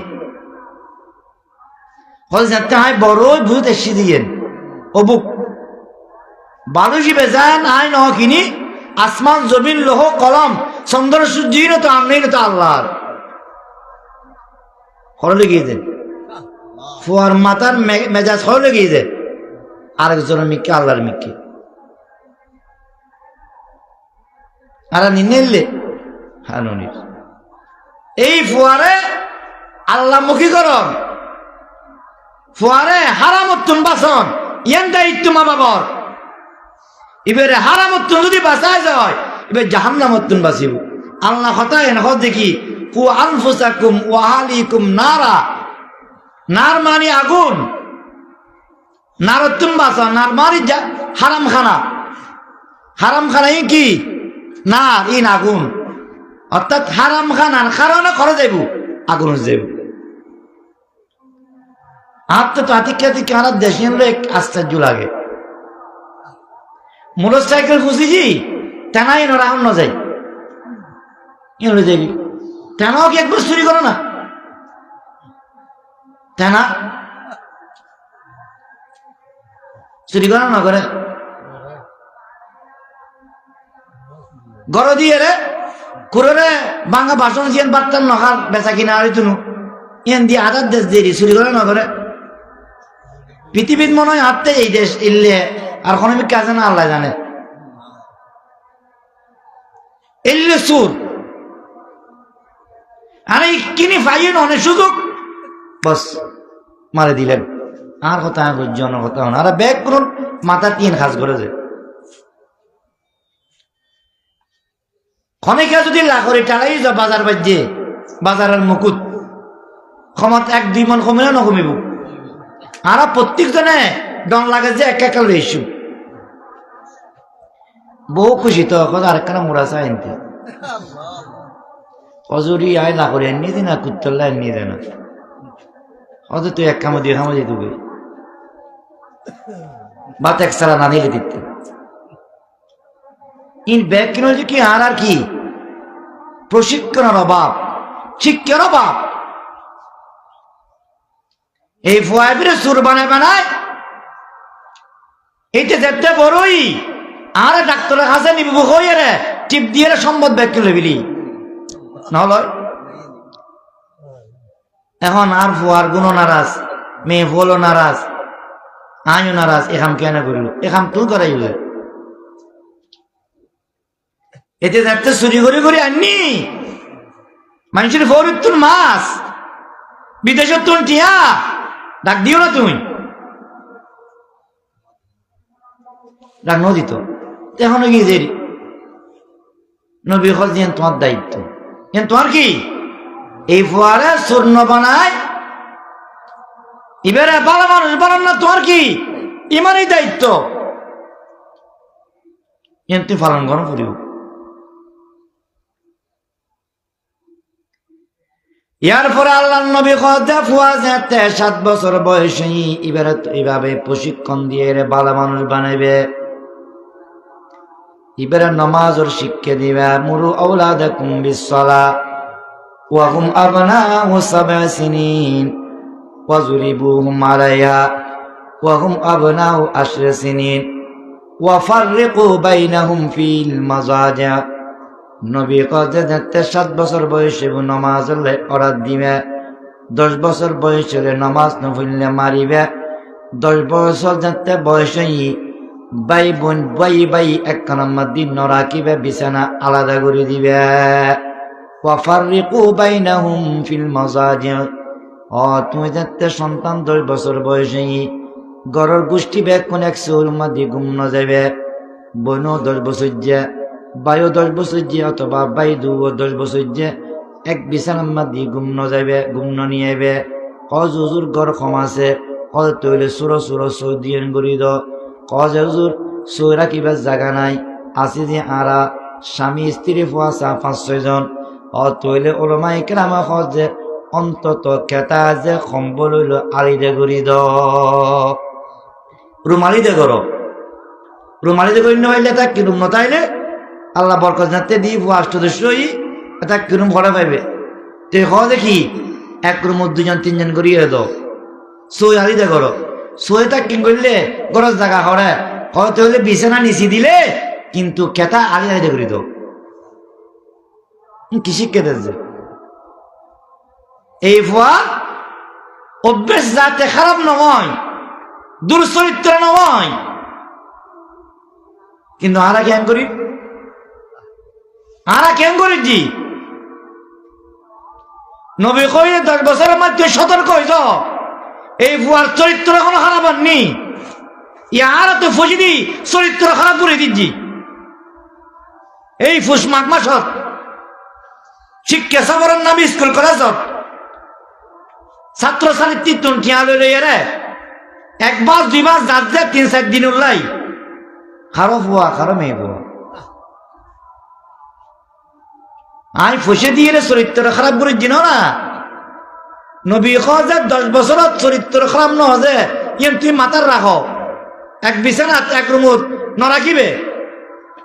হল যাতে আয় বড়ই ভূত এসে দিয়েন অবুক বালুসি বেজান আয় ন কিনি আসমান জমিন লোহ কলম চন্দ্র সূর্যই তো আমি তো আল্লাহর হল লেগিয়ে দেন ফুয়ার মাতার মেজাজ হল লেগিয়ে দেন আরেকজনের মিক্কে আল্লাহর মিক্কে আর নিলে হানুনির এই ফুয়ারে আল্লাহমুখী করন ফুয়ারে হারামত্তুন বাসন ইয়ান দায়িত্ব মা বাবার এবারে হারামত্তুন যদি বাঁচায় যায় এবার জাহান্নামত্তুন বাঁচিব আল্লাহ কথা এন দেখি কু আনফুসাকুম ওয়া আহলিকুম নারা নার মানে আগুন নারত্তুন বাঁচা নার মানে হারাম খানা কি নার ইন আগুন অর্থাৎ হারাম খানার কারণে খরচ যাইব আগুন যাইব আর তো আতিকে আমার দেশে আশ্চর্য লাগে মোটর সাইকেল খুঁজিছি টানাই রাহুল ন যাই যাইবি টানাও কি একবার চুরি করো না টানা চুরি করো না করে গড় দিয়ে রে কুরে বাংলা ভাষণ জিয়ান বার্তার নখার বেচা কিনা আর তুনু ইয়ান দিয়ে আধার দেশ দেরি চুরি করে না করে পৃথিবীর মনে হয় হাঁটতে এই দেশ ইল্লে আর কোনো কাজে না আল্লাহ জানে ইল্লে সুর আর এই কিনি ফাইন অনেক সুযোগ বস মারে দিলেন আর কথা জন কথা আর ব্যাগ করুন মাথা 3 খাস করে যায় খনিকা যদি লাখরে টালাই যা বাজার বাজ্যে বাজারের মুকুট ক্ষমত 1-2 মন কমিলেও না কমিব আর প্রত্যেকজনে ডন লাগে যে এক একা লইছু বহু খুশি তো আরেকখানা মোড়া চাই এনতে অজুরি আয় লাখরে এনে দিনা কুত্তল্লা এনে দেয় না অত তুই এক কামো দিয়ে দেবে বাত এক সারা না নিলে দিতে ইন ব্যাগ কিনে কি আর কি প্রশিক্ষণের অভাব শিক্ষার অভাব এই ফোয়াবিরে সুর বানায় এইটা যেতে বড়ই আর ডাক্তারের কাছে নিব হয়ে রে টিপ দিয়ে সম্পদ ব্যাগ কিনে বিলি নহল এখন আর ফোয়ার গুণও নারাজ মেয়ে ফলও নারাজ আইও নারাজ এখাম কেন করিল এখাম তুই করাইল এতে যাতে চুরি করে আননি মানুষের ফরিদুর মাছ বিদেশের তুন টিয়া ডাক দিও না তুমি ডাক দিত এখন কি যে নবী হল যেন তোমার দায়িত্ব তোমার কি এই ফোয়ারে স্বর্ণ বানায় এবারে ভালো মানুষ বানান না তোমার কি ইমানই দায়িত্ব তুই পালন করা করিও ইয়ার পরে আল্লাহ নবী কথা ফুয়া যেতে 7 বছর বয়সে এবারে এইভাবে প্রশিক্ষণ দিয়ে ভালো মানুষ বানাইবে এবারে নামাজের শিক্ষা দিবে মুরু আওলাদাকুম বিসসালাহ ওয়া হুম আবনাউ 7 সিনিন ওয়াজরিবুহুম আলাইহা ওয়া হুম আবনাউ 10 সিনিন ওয়া ফাররিকু বাইনাহুম ফিল মাজাজি নবী কজে দেখতে 7 বছর বয়সে নমাজ হলে অরাত দিবে, 10 বছর বয়স হলে নমাজ নফিলে মারিবে, 10 বছর দেখতে বয়সে বাই বোন বাই এক নম্বর দিন নরাকিবে, বিছানা আলাদা করে দিবে। ওয়াফাররিকু বাইনাহুম ফিল মাজাজি, তুমি দেখতে সন্তান 10 বছর বয়সে গড়ের গোষ্ঠী ব্যাগ কোন এক চৌর মধ্যে ঘুম ন যাবে, বোনও 10 বছর যে, বাইও 10 বছর যে, অথবা বাই দুও 10 বছর যে, এক বিছানার মধ্যে ঘুম ন যাবে, ঘুম ন নিয়ে আইবে। কজ হুজুর ঘর কমাছে, কজ তৈলে সুরো সৌদিয়ান গড়ি দ, কজ হুজুর সৌ রাখিবার জায়গা নাই, আছে যে আরা স্বামী স্ত্রী ফুয়াশা 5-6 জন, তৈলে ওলমাই কেরামা কজ যে অন্তত কেতা যে সম্বল হইল আলিদে গড়ি দ, রুমালিদে করো, রুমালিদে করি নহলে তা কিরুম নতাইলে আল্লাহ বরকত জানতে দি অষ্টদশই এটা কিরুম ভরা পাইবে। তুই হ দেখি এক রুম 2জন 3জন করিয়ে দাও, সই আলিদে করো, সইটা কি করলে গরজ জায়গা হরে হয়তো হলে বিছানা নিচি দিলে কিন্তু কেতা আলিদে করি দাও। কি শিক্ষা দিচ্ছে এই ফুয়া? অভ্যেস যাতে খারাপ নয়, দুর্চরিত্র নয়, কিন্তু আরা কেন করি, আরা কেন করেছি? নবী কই 10 বছরের মধ্যে সতর্ক হইছ, এই ফুয়ার চরিত্র এখনো খারাপ হননি, ইয়ার তো ফসিদি চরিত্র খারাপ করে দিচ্ছি। এই ফুস মাঘ মাসত শিক্ষা সবরের নাম স্কুল কলেজ ছাত্র ছাত্রী টিয়া লইলে 1 মাস 2 মাস যাচ্ছে 3-4 দিন উল্লাই খারো ফুয়া খারো মেয়ে ফুয়া আই ফসে দিয়ে চরিত্র খারাপ করে দিন না। নবী যে 10 বছরত চরিত্র খারাপ নহজে ইয়ে তুই মাথার রাখো, এক বিছানাত এক রুমত নরাখিবে,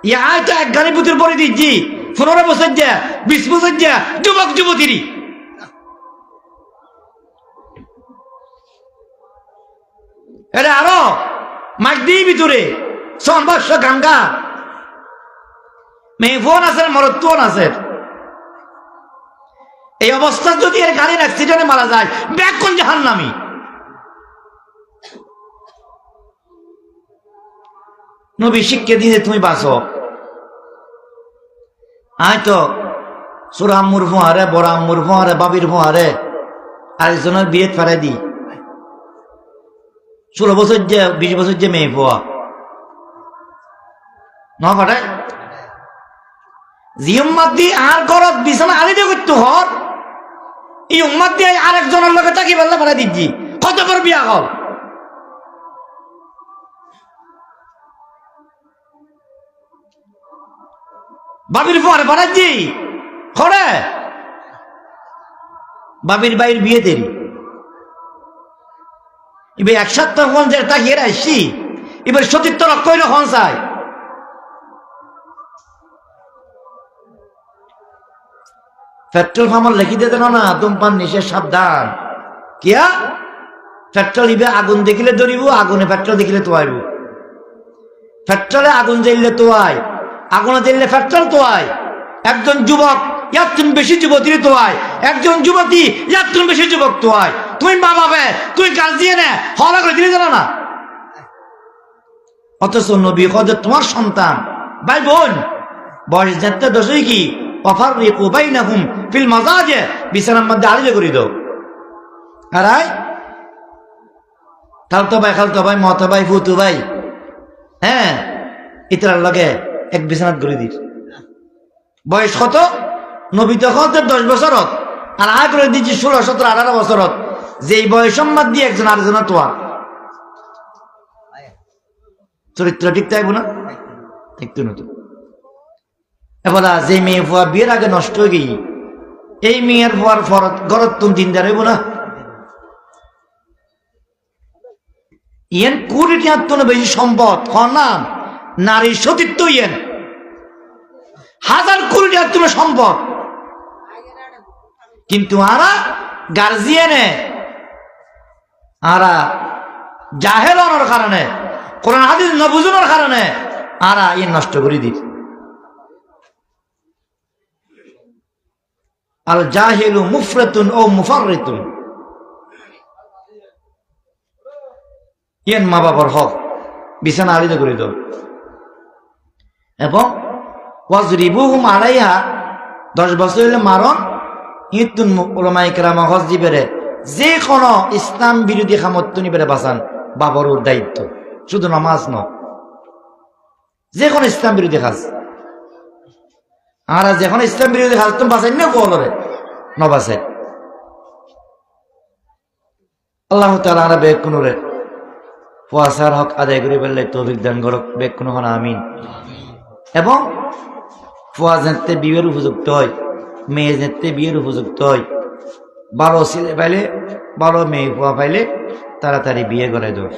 ইয়া আয় তো এক গাড়ি পুতুর পরে দিচ্ছি 15 বছর যা 20 বছর যা যুবক যুবতীরই এরে আরো মাছ দিই ভিতরে সংবর্ষ গাঙ্গা মেয়ে ফোন আছে মরত্বন আছে। এই অবস্থা যদি এর গাড়ির অ্যাক্সিডেন্টে মারা যায় ব্যাগ কোন জাহান্নামী। নবী শিক্ষা দিয়ে তুমি বাঁচো। আয় তো সুরা আম্মুর ফোঁহারে, বড় আম্মুর ফোঁহারে, বাবির ফোঁহারে আরেকজনের বিয়ে ফেরাই দি 16 বছর যে 20 বছর যে মেয়ে ফোয়া ন ফাটায় জি উম্মাদ দি আর ঘরত বিছানা আলি দিয়ে করতে হর এই উম্মাদ দিয়ে আরেকজনের লোকে তাকি বেলা ফেরাই দিচ্ছি কত বড় বিয়া হল। বাবির ফোয়ারে ফেরাইছি খড়ে বাবির বাইর বিয়ে দেরি এবার 1 সপ্তাহ ফোন যে তাকিয়ে আসছি এবার সতীর্থ রক্ষ হইল ফোন চাই। পেট্রোল পাম্প লেখি দিতে না ধূমপান নিষেধ সাবধান। কিয়া পেট্রোল ইবে আগুন দেখিলে ধরিব, আগুনে পেট্রোল দেখিলে তোয়াইব, পেট্রোলে আগুন জ্বললে তোয়াই, আগুনে জ্বললে পেট্রোল তোয়াই। একজন যুবক ইয়ার তুমি বেশি যুবতীর তোয়াই, একজন যুবতী ইয়ার তুমি বেশি যুবক তোয়াই। তুমি মা বাবা তুই কাজ দিয়ে নে হলা করে দিলে জানো না। অথচ নবী কদে তোমার সন্তান ভাই বোন বয়স যেতে দোষই কি ওয়াফাররিকু বাইনাহুম ফিল মাজাজি, বিছানার মধ্যে আলিদে করে দাও। আর আয় খালতো ভাই মতো ভাই ফুতু ভাই হ্যাঁ ইতরার লগে এক বিছানাত করে দিস। বয়স কত? নবী তখন 10 বছরত আর আয় করে দিচ্ছি 16, 17, 18 বছরত। যেই বয়স সম্মান দিয়ে একজন আরেকজনের তোয়া চরিত্র ঠিক তাইব না একটু নতুন। এবার যে মেয়ে ফুয়া বিয়ের আগে নষ্ট হয়ে গেই এই মেয়ের ফুয়ার ফরত গরত তুমি দিনদার হইব না। ইয়েন 20 টাকার বেশি সম্পদ নাম নারীর সতীত্ব, ইয়েন 1000 কোটি টাকার সম্পদ, কিন্তু আরা গার্জিয়ানে আরা জাহেল হওয়ার কারণে কোরআন হাদিস না বুঝানোর কারণে আরা ইয়ে নষ্ট করে দিস। আল জাহিলু মুফরাতুন ও মুফাররিতুন, ইয়েন মা বাবার হক বিছানা আলিত করে দাও। এবং ওয়াজরিবুহুম আলাইহা, 10 বছর হইলে মারণ। ইতুন উলামায়ে কেরাম হজ দিবেরে যে কোনো ইসলাম বিরোধী খামত্ব নিবেরে বাঁচান বাবর দায়িত্ব, শুধু নামাজ ন, যে কোনো ইসলাম বিরোধী কাজ। আর যখন ইসলাম বিরোধী কাজ তুমি বাঁচাই না কোলরে নবাসে। আল্লাহ তাআলা আমরা বেকুনুরে ফুয়াসার হক আদায় করে ফেললে তৌফিক দান করুক, বেকুন হন আমিন। এবং ফুয়া যেতে বিয়ের উপযুক্ত হয়, মেয়ে যেতে বিয়ের উপযুক্ত হয়, ভালো ছেলে পাইলে, ভালো মেয়ে ফুয়া পাইলে তাড়াতাড়ি বিয়ে করে দেয়।